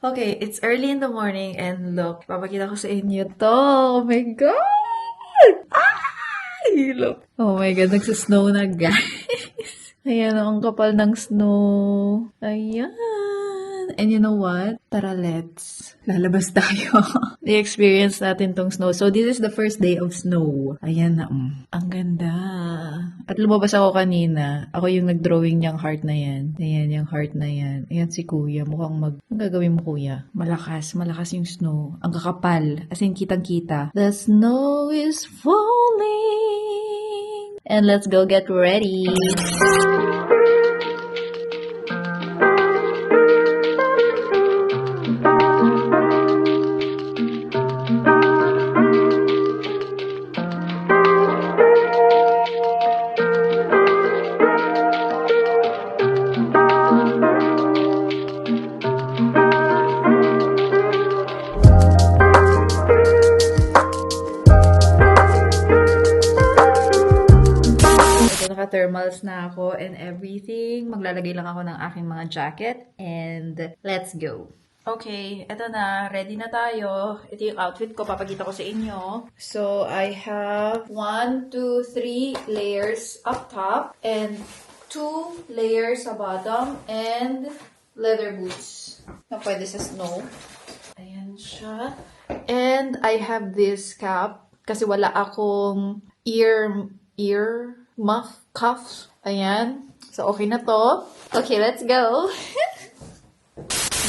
Okay, it's early in the morning and look, papakita ko sa inyo to. Oh my God! Ay! Look. Oh my God, nagsasnow na guys. Ayan, ang kapal ng snow. Ayan. And you know what? Tara, let's lalabas tayo. I-experience natin tong snow. So, this is the first day of snow. Ayan na. Ang ganda. At lumabas ako kanina. Ako yung nag-drawing niyang heart na yan. Ayan, yung heart na yan. Ayan si kuya. Mukhang Ang gagawin mo, kuya? Malakas. Malakas yung snow. Ang kakapal. As in, kitang-kita. The snow is falling. And let's go get ready. Naka-thermals na ako and everything. Maglalagay lang ako ng aking mga jacket and let's go. Okay, eto na. Ready na tayo. Ito yung outfit ko. Papakita ko sa inyo. So, I have 1, 2, 3 layers up top and 2 layers sa bottom and leather boots na pwede sa snow. Ayan siya. And I have this cap kasi wala akong ear muff, cuff. Ayan. So, okay na to. Okay, let's go.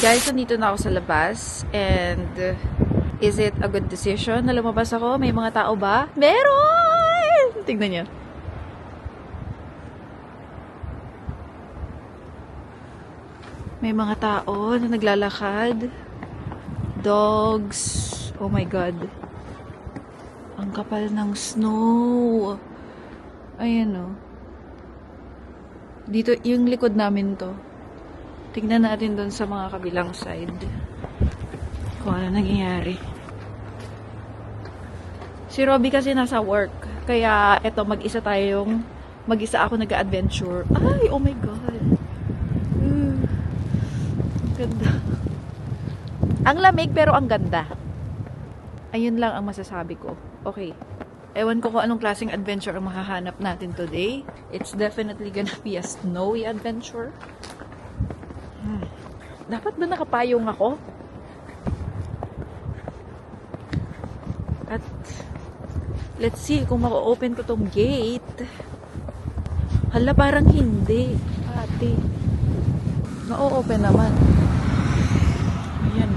Guys, nandito na ako sa labas. And, is it a good decision na lumabas ako? May mga tao ba? Meron! Tignan niyo. May mga tao na naglalakad. Dogs. Oh my God. Ang kapal ng snow. Ayan o. Dito, yung likod namin to. Tignan natin doon sa mga kabilang side. Kung ano nangyayari. Si Robbie kasi nasa work. Kaya, eto, mag-isa ako nag-adventure. Ay, oh my God. Ganda. Ang lamig pero ang ganda. Ayun lang ang masasabi ko. Okay. Ewan ko kung anong klaseng adventure ang makahanap natin today. It's definitely gonna be a snowy adventure. Dapat ba nakapayong ako? At let's see kung mako-open ko tong gate. Hala, parang hindi. Ate. Na-open naman. Ayan.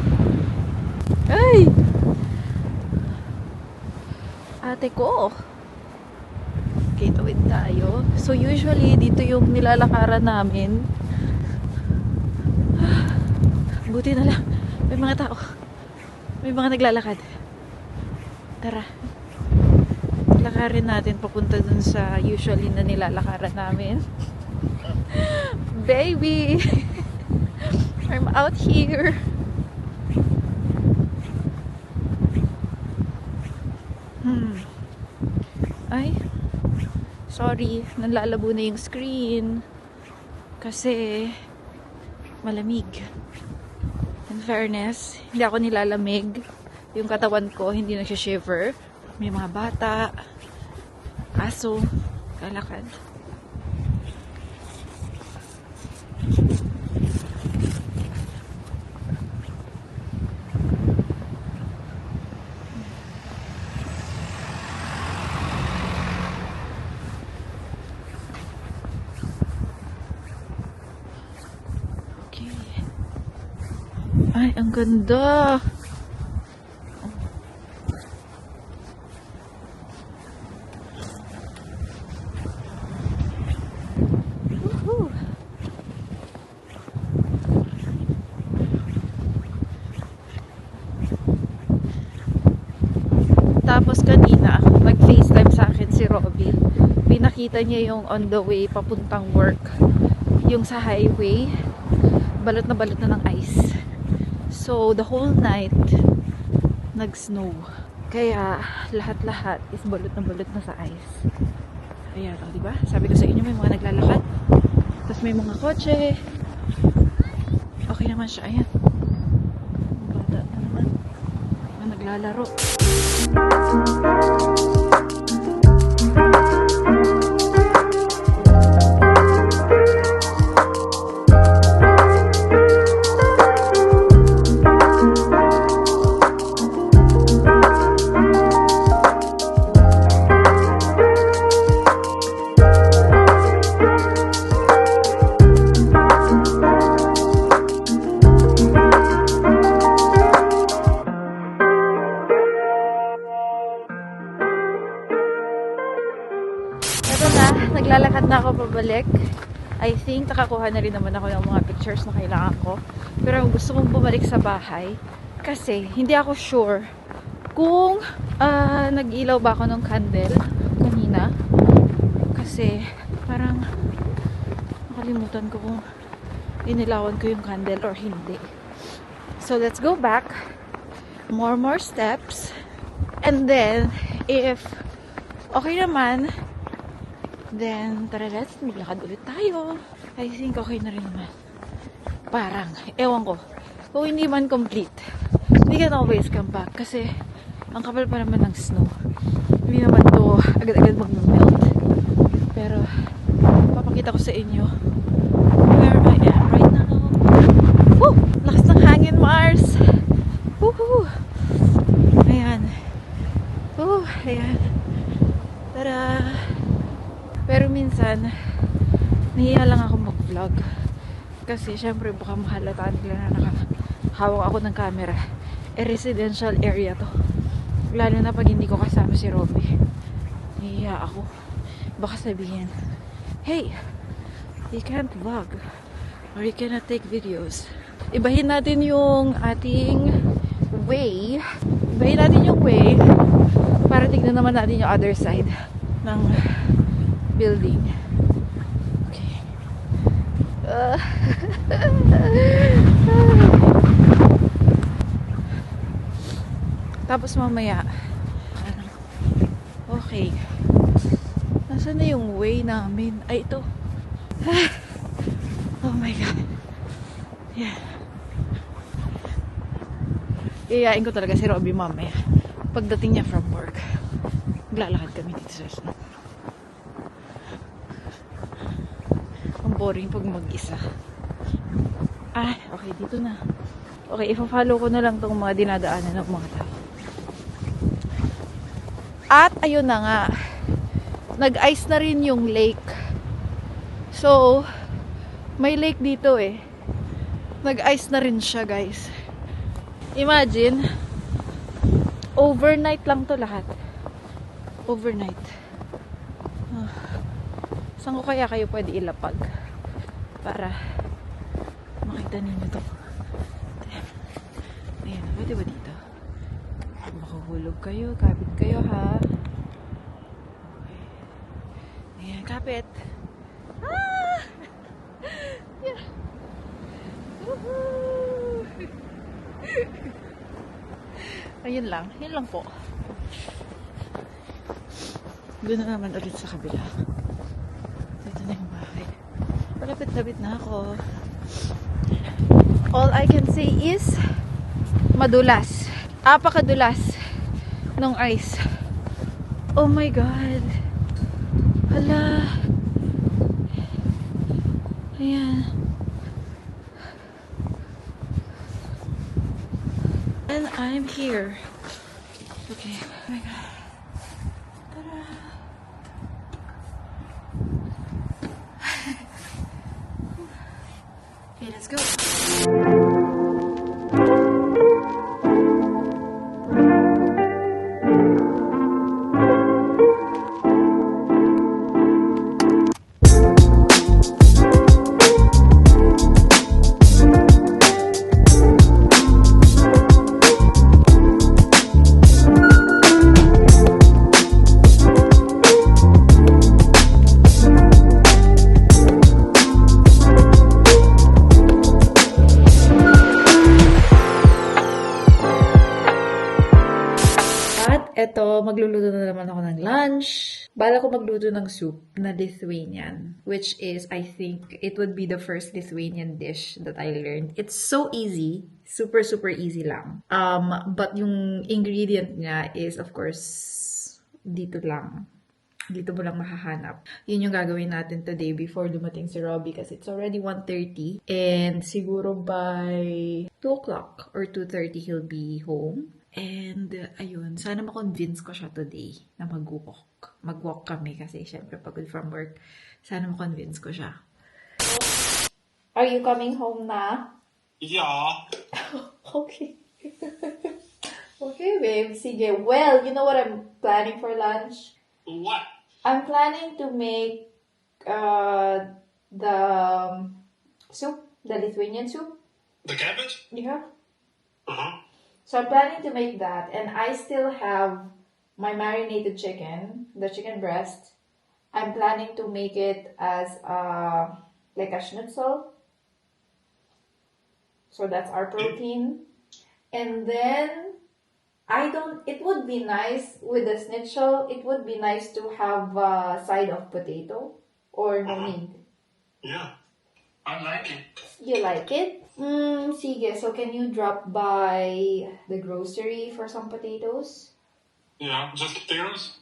Ay! Ate ko. Okay, tawid tayo. So, usually, dito yung nilalakaran namin. Buti na lang. May mga tao. May mga naglalakad. Tara. Lakarin natin papunta dun sa usually na nilalakaran namin. Baby! I'm out here. Ay, sorry, nalalabo na yung screen kasi malamig. In fairness, hindi ako nilalamig. Yung katawan ko hindi nagsha-shiver. May mga bata, aso, lalakad. Ay, ang ganda. Woohoo. Tapos kanina, nag-FaceTime sa akin si Robbie. Pinakita niya yung on the way papuntang work. Yung sa highway, balot na ng ice. So, the whole night, nag-snow. Kaya, lahat-lahat is balot na sa ice. Ayan, o, diba? Sabi ko sa inyo, may mga naglalakad. Tapos may mga kotse. Okay naman siya, ayan. naglalaro. Ito na, naglalakad na ako pabalik. I think nakakuha na rin naman ako ng mga pictures na kailangan ko. Pero gusto kong bumalik sa bahay kasi hindi ako sure kung nag-ilaw ba ako ng candle kanina. Kasi parang nakalimutan ko kung inilawan ko yung candle or hindi. So let's go back. More steps. And then, if okay naman, then, tara, let's maglakad ulit tayo. I think okay na rin naman. Parang, ewan ko. Kung hindi man complete, we can always come back. Kasi, ang kapal pa naman ng snow. Hindi naman to agad-agad mag-melt. Pero, papakita ko sa inyo where I am right now. Woo! Lakas ng hangin, Mars! Woohoo! Ayan. Ayan. Tara! Pero minsan, nahiya lang ako mag-vlog. Kasi syempre baka mahalataan nila na nakahawak ako ng camera. Residential area to. Lalo na pag hindi ko kasama si Robby. Nahiya ako. Baka sabihin, hey, you can't vlog. Or you cannot take videos. Ibahin natin yung ating way. Ibahin natin yung way para tignan naman natin yung other side ng building. Okay. Tapos mamaya, okay. Nasaan na yung way namin? Ay, ito. Oh my God. Yeah. Iyayain ko talaga si Robby mamaya. Pagdating niya from work, maglalakad kami dito sa snow. Ang boring pag mag-isa. Okay, dito na. Okay, ipa-follow ko na lang tong mga dinadaanan ng mga tao. At ayun na nga, nag-ice na rin yung lake. So, may lake dito eh. Nag-ice na rin siya, guys. Imagine, overnight lang to lahat. Overnight. Saan ko kaya kayo pwede ilapag? Para makita ninyo to. Ayan, pwede ba dito? Makahulog kayo, kapit kayo ha. Okay. Ayan, kapit. Yeah. Woohoo! Ayun lang. Yun lang po. Doon na naman ulit sa kabila. Ito na yung bahay. Palapit-lapit na ako. All I can say is madulas. Apakadulas ng ice. Oh my God. Hala. Ayan. And I'm here. Okay. Oh my God. Ta-da. Okay, let's go. Eto, magluluto na naman ako ng lunch. Bala ko magluto ng soup na Lithuanian, which is, I think, it would be the first Lithuanian dish that I learned. It's so easy. Super, super easy lang. But yung ingredient niya is, of course, dito lang. Dito mo lang mahahanap. Yun yung gagawin natin today before dumating si Robbie kasi it's already 1:30 and siguro by 2 o'clock or 2:30 he'll be home. And ayun, sana ma-convince ko siya today na mag-walk. Mag-walk kami kasi syempre pagod from work. Sana ma-convince ko siya. Are you coming home na? Yeah. Okay. Okay, babe. Sige. Well, you know what I'm planning for lunch? What? I'm planning to make the soup, the Lithuanian soup. The cabbage? Yeah. Uh-huh. So I'm planning to make that, and I still have my marinated chicken, the chicken breast. I'm planning to make it as like a schnitzel. So that's our protein. And then it would be nice with the schnitzel, it would be nice to have a side of potato or no need. Yeah. I like it. You like it? Sige. So can you drop by the grocery for some potatoes? Yeah, just potatoes?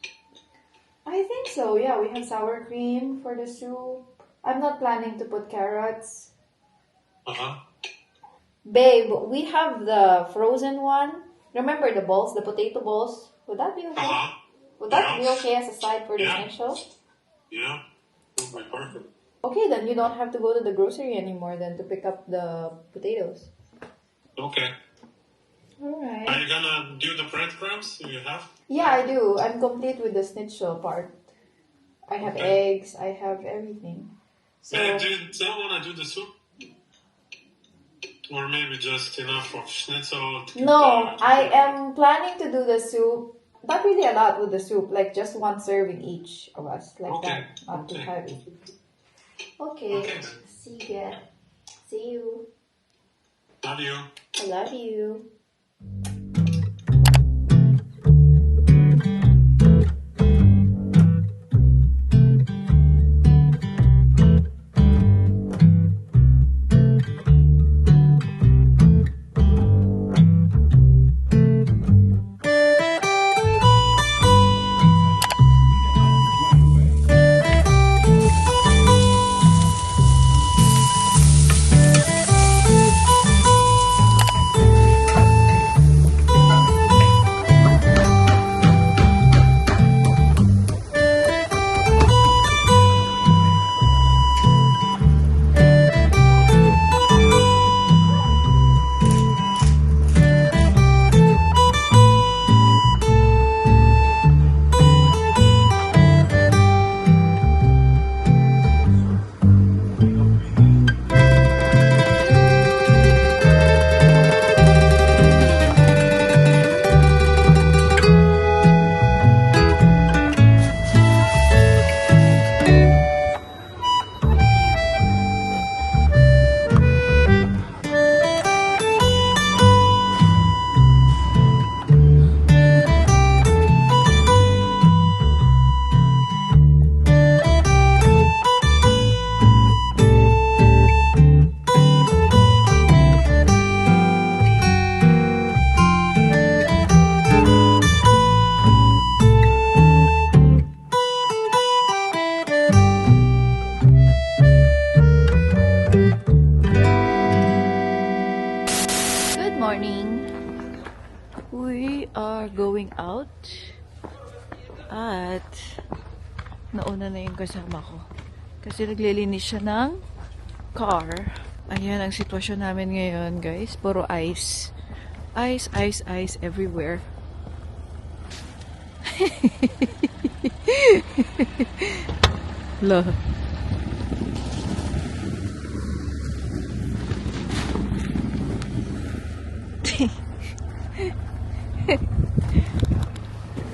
I think so, yeah. We have sour cream for the soup. I'm not planning to put carrots. Uh-huh. Babe, we have the frozen one. Remember the balls, the potato balls? Would that be okay? Uh-huh. Would that be Yeah. okay as a side for the Yeah. schnitzel? Yeah. That would be perfect. Okay, then you don't have to go to the grocery anymore then to pick up the potatoes. Okay. Are Alright. you gonna do the breadcrumbs you have? Yeah, I do. I'm complete with the schnitzel part. I have Okay. eggs, I have everything. So, Babe, do you still wanna do the soup? Or maybe just enough of schnitzel to no, I am planning to do the soup. Not really a lot with the soup, like just one serving each of us, like Okay, that. Not too okay. heavy. Okay, Okay. sige. See you. Love you. I love you. are going out at nauna na yung kasama ko kasi naglilinis siya ng car. Ayan ang sitwasyon namin ngayon, guys. Puro ice. Ice, ice, ice everywhere. Lo.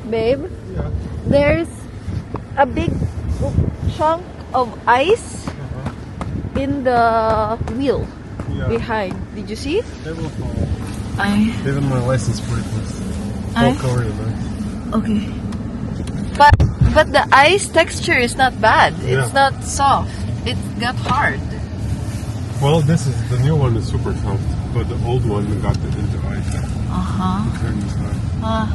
Babe, Yeah. there's a big chunk of ice in the wheel Yeah. behind. Did you see it? They will fall. Even my license plate was I- all covered in ice. Okay. But But the ice texture is not bad. It's Yeah. not soft. It got hard. Well, the new one is super soft, but the old one got it into ice. Uh-huh. Turn this side.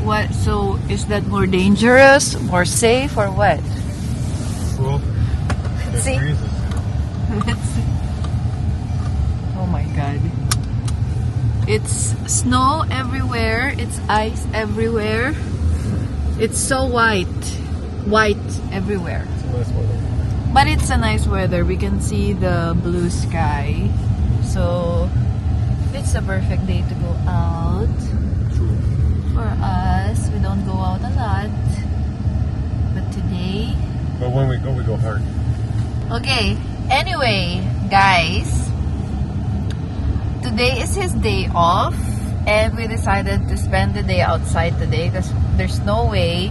What? So, is that more dangerous, more safe, or what? Well, it See? freezes. Let's see. Oh my god. It's snow everywhere. It's ice everywhere. It's so white. White everywhere. It's a nice weather. But it's a nice weather. We can see the blue sky. So, it's a perfect day to go out. True. For us, we don't go out a lot. But today... But when we go hard. Okay, anyway, guys, today is his day off, and we decided to spend the day outside today because there's no way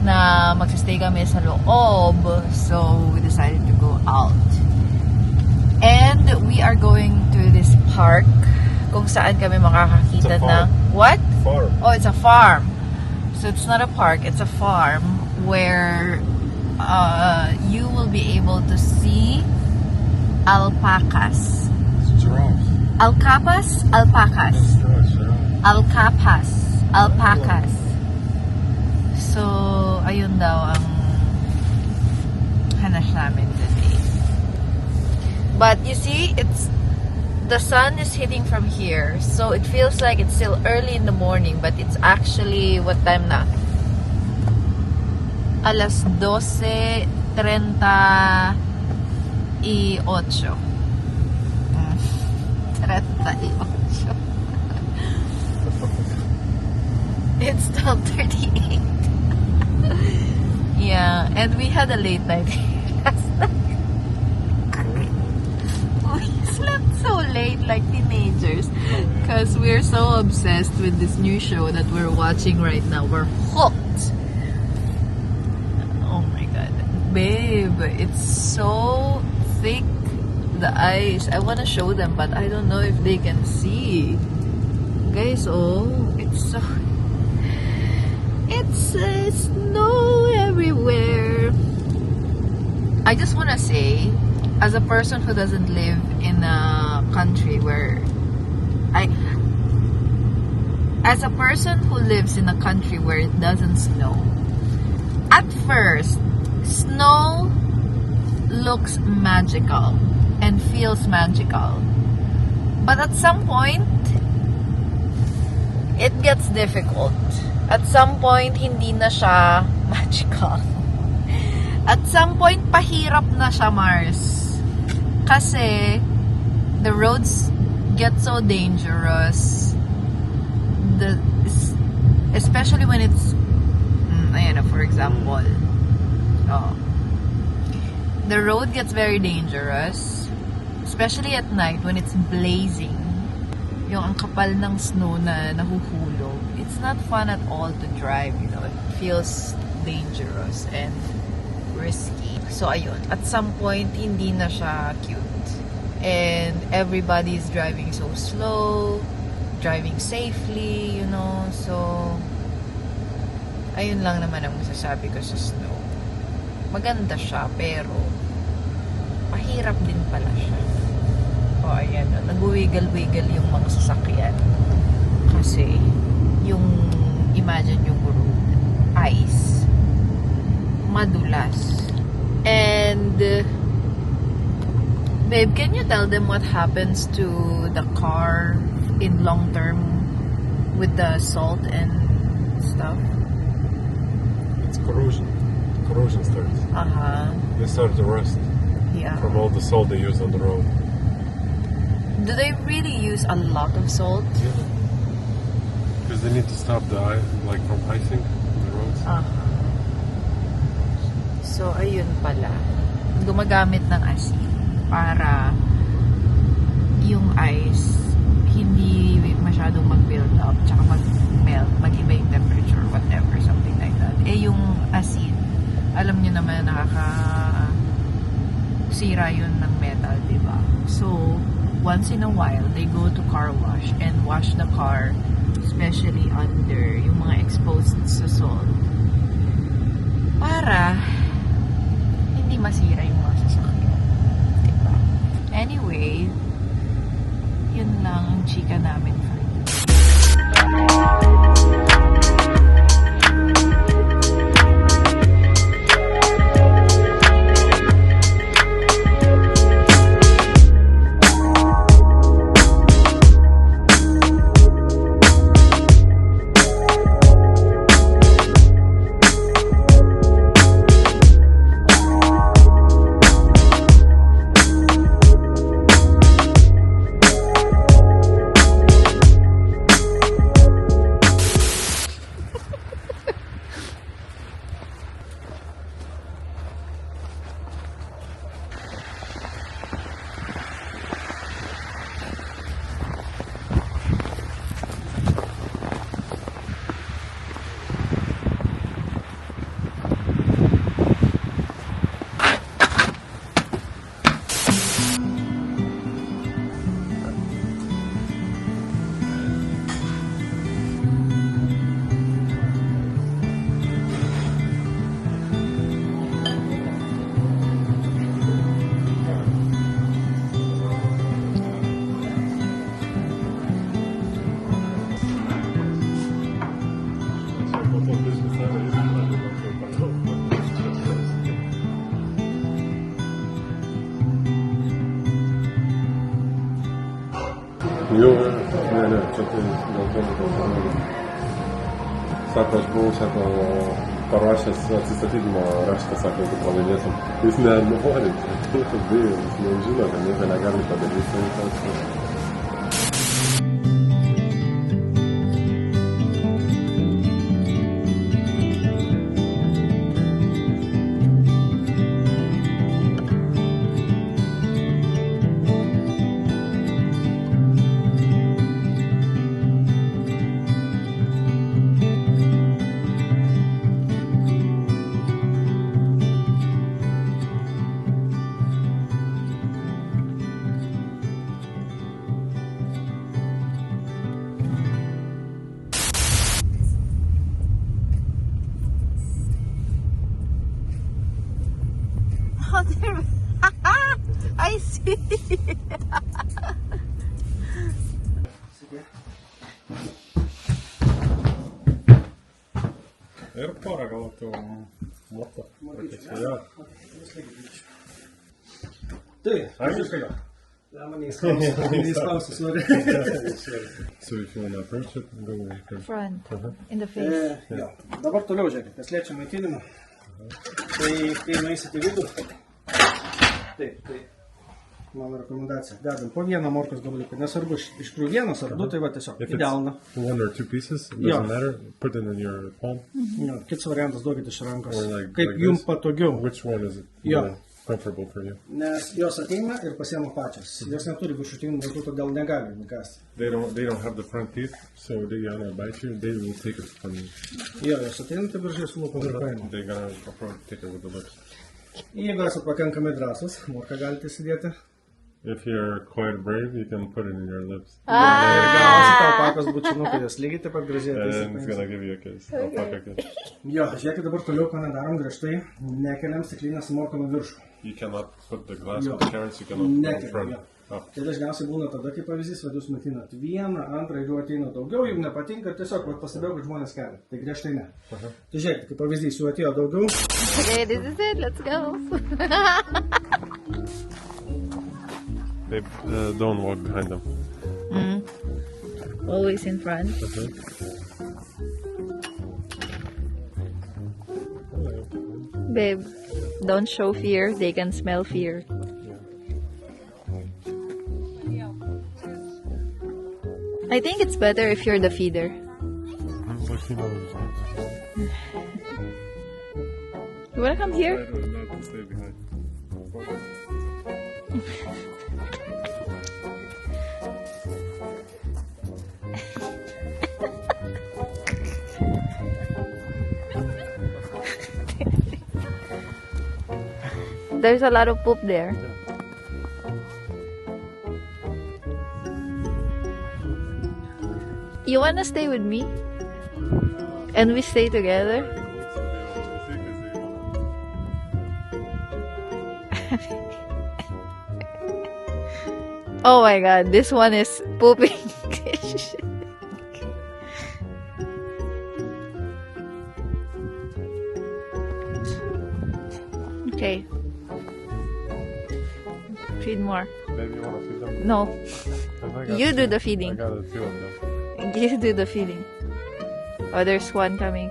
na magsistay kami sa loob, so we decided to go out. And we are going to this park kung saan kami makakakita It's a farm. ng... What? Farm. Oh, it's a farm. So it's not a park, it's a farm where you will be able to see alpacas. It's giraffes. Alcapas? Alpacas. It's giraffes. Alcapas. Alpacas. So, ayun daw ang hanas namin today. But you see, the sun is hitting from here, so it feels like it's still early in the morning, but it's actually, what time na? Alas 12:38. 38. It's 12:38. Yeah, and we had a late night last night. We slept so late like teenagers because we're so obsessed with this new show that we're watching right now. We're hooked. Oh my god. Babe, it's so thick, the ice. I want to show them, but I don't know if they can see. Guys, oh, it's so... It's snow everywhere. I just want to say, as a person who doesn't live in a country where... As a person who lives in a country where it doesn't snow, at first, snow looks magical and feels magical. But at some point, it gets difficult. At some point, hindi na siya magical. At some point, pahirap na siya, Mars. Kasi, the roads get so dangerous. Especially when it's, ayan, for example, the road gets very dangerous, especially at night when it's blazing. Yung ang kapal ng snow na nahuhulog. It's not fun at all to drive, you know. It feels dangerous and risky. So, ayun. At some point, hindi na siya cute. And everybody's driving so slow, driving safely, you know. So, ayun lang naman ang masasabi ko sa snow. Maganda siya, pero mahirap din pala siya. O, ayan. Nag-wiggle-wiggle yung mga sasakyan. Kasi, yung, imagine yung road, ice, madulas. And, babe, can you tell them what happens to the car in long term with the salt and stuff? It's corrosion. Corrosion starts. They start to rust Yeah. from all the salt they use on the road. Do they really use a lot of salt? Because they need to stop the ice, like from icing on the roads. So, ayun pala. Gumagamit ng asin para yung ice hindi masyadong mag-build up tsaka mag-melt, mag-iba yung temperature, whatever, something like that. Eh, yung asin, alam nyo naman nakaka-sira yun ng metal, diba? So, once in a while, they go to car wash and wash the car, especially under yung mga exposed sa salt. para hindi masira yung mga sasakyan. Diba? Anyway, yun lang ang chika namin. Сакаш был, сакал параша с ацистатизма, рашка сакал по проведениям. Если не одновременно, то это было, если не ужина, то не залагали под это. I see. Airport kautta mutta ja. Ты? So if you want to approach it, go with it. Front. In the face. Jo. Dabar toliau žiūrėkit, kas liečia maitinimą. Tai kai nueisit į vidų, tai mano rekomendacija. Dedam po vieną morkos gabaliuką. Nesvarbu, iš tikrųjų vienas ar du, tai va tiesiog If į delną. it's 1 or 2 pieces, it Yeah. doesn't matter. Put it in your palm. Jo, kitas variantas duokit iš rankos. Or like, Kaip like jums this. patogiau. Which one is it Yeah. more comfortable for you? Nes jos ateina ir pasiema pačios. Jos neturi viršutinių dantų, todėl negali nukasti. They don't have the front teeth, so they gonna bite you. They will take it from you. Jo, jos ateina, tai viršiai su lūpom ir paima. They gonna approach, take it with the lips. Jeigu esate pakankamai drąsus, morką galite įsidėti. If you're quite brave, you can put it in your lips. Ir gausit alpakos bučinukai, jos lygiai taip pat gražiai And ateis. it's gonna give you a kiss. Alpaca kiss. Jo, žiūrėkit dabar toliau, ką nedarom griežtai, nekeliam stiklinę su morkom į viršų. You cannot put the glass Yeah. with carrots, you cannot put it in Nekeliam, front. jo. Oh. Tai dažniausiai būna tada, kaip pavyzdys, vad jūs maitinat vieną, antrą, jeigu ateina daugiau, jums nepatinka, tiesiog vat pastebėjau, kad žmonės kelia. Tai griežtai ne. Tai žiūrėkit, kaip pavyzdys, jų atėjo daugiau. Okay, this is it. Let's go. Babe, don't walk behind them. Always in front. Babe, don't show fear. They can smell fear. I think it's better if you're the feeder. You wanna come here? Not to stay behind. There's a lot of poop there. You wanna stay with me? And we stay together? Oh my god, this one is pooping. Okay. Feed more. Maybe you want to feed them? No, 'Cause I got you do two- the I feeding. got two of them. You do the feeding. Oh, there's one coming.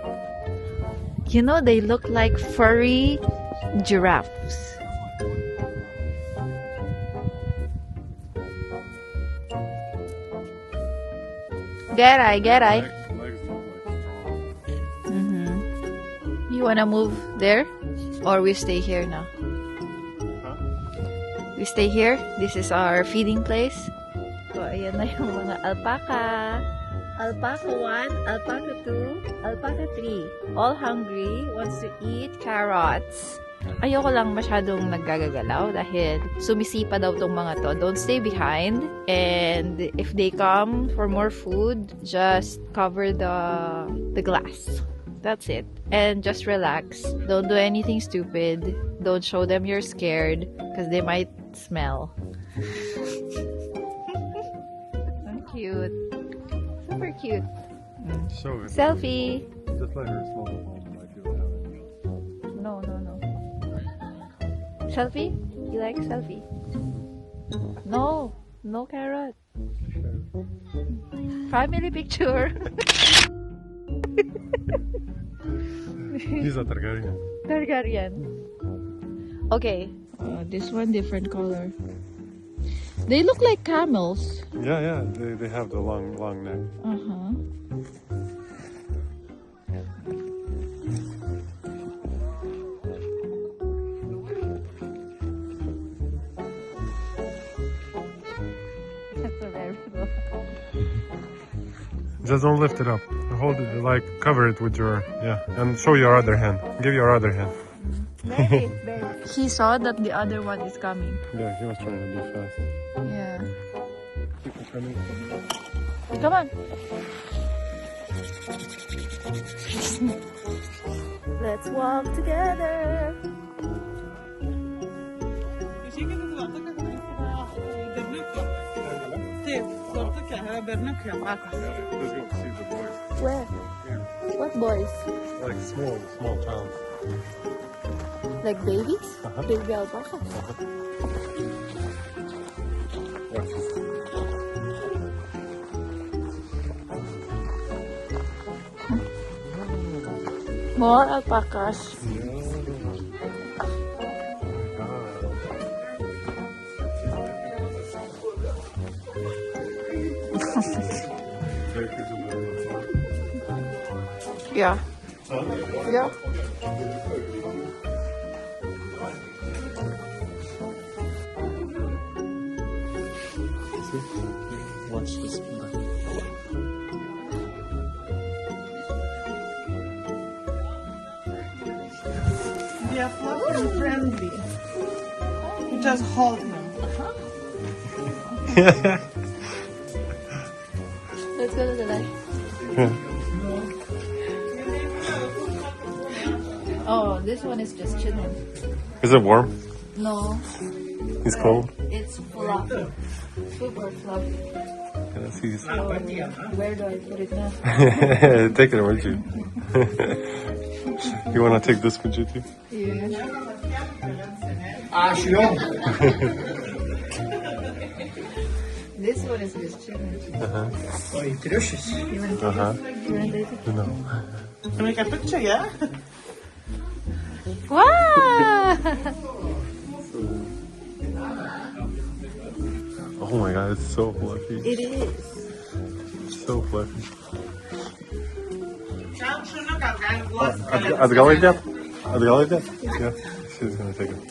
You know, they look like furry giraffes. Gerai. Legs look like strong. Mm-hmm. You wanna move there? Or we stay here now? Huh? We stay here. This is our feeding place. So, ayan na yung mga alpaca. Alpaca 1, alpaca 2, alpaca 3. All hungry, wants to eat carrots. Ayoko lang masyadong naggagagalaw dahil sumisipa daw tong mga to. Don't stay behind. And if they come for more food, just cover the glass. That's it. And just relax. Don't do anything stupid. Don't show them you're scared because they might smell. So cute. Super cute. Show it. Selfie. Just let her slow the phone like you would have it. No. Selfie? You like selfie? No. No carrot. Family picture. He's a Targaryen. Targaryen. Okay. This one different color. They look like camels. Yeah. They have the long neck. Uh-huh. That's a very low. Just don't lift it up. Hold it, like cover it with your and show your other hand. Give your other hand. Very. He saw that the other one is coming. Yeah, he was trying to be fast. Yeah. Keep it coming. Come on. Let's walk together. Let's go see the boys. Where? What boys? Like small child. Like babies? Baby alpaca. Watch this. More alpacas. Yeah. Yeah. Watch this. They are fluffy and friendly. You just hold them. Let's go to the light. Oh, this one is just chilling. Is it warm? No, He's cold. it's fluffy. Super fluffy. Yes, he's. So, where do I put it now? Take it with you. You want to take this with you too? Yeah. This one is just chilling. Oj, krusjes. You want to Uh-huh. take it? No. Can we make a picture, yeah? Wow! Oh my god, it's so fluffy. It is. So fluffy. Ciao, şunu kalk. Отголодят? Отголодят? Yeah, she's gonna take it.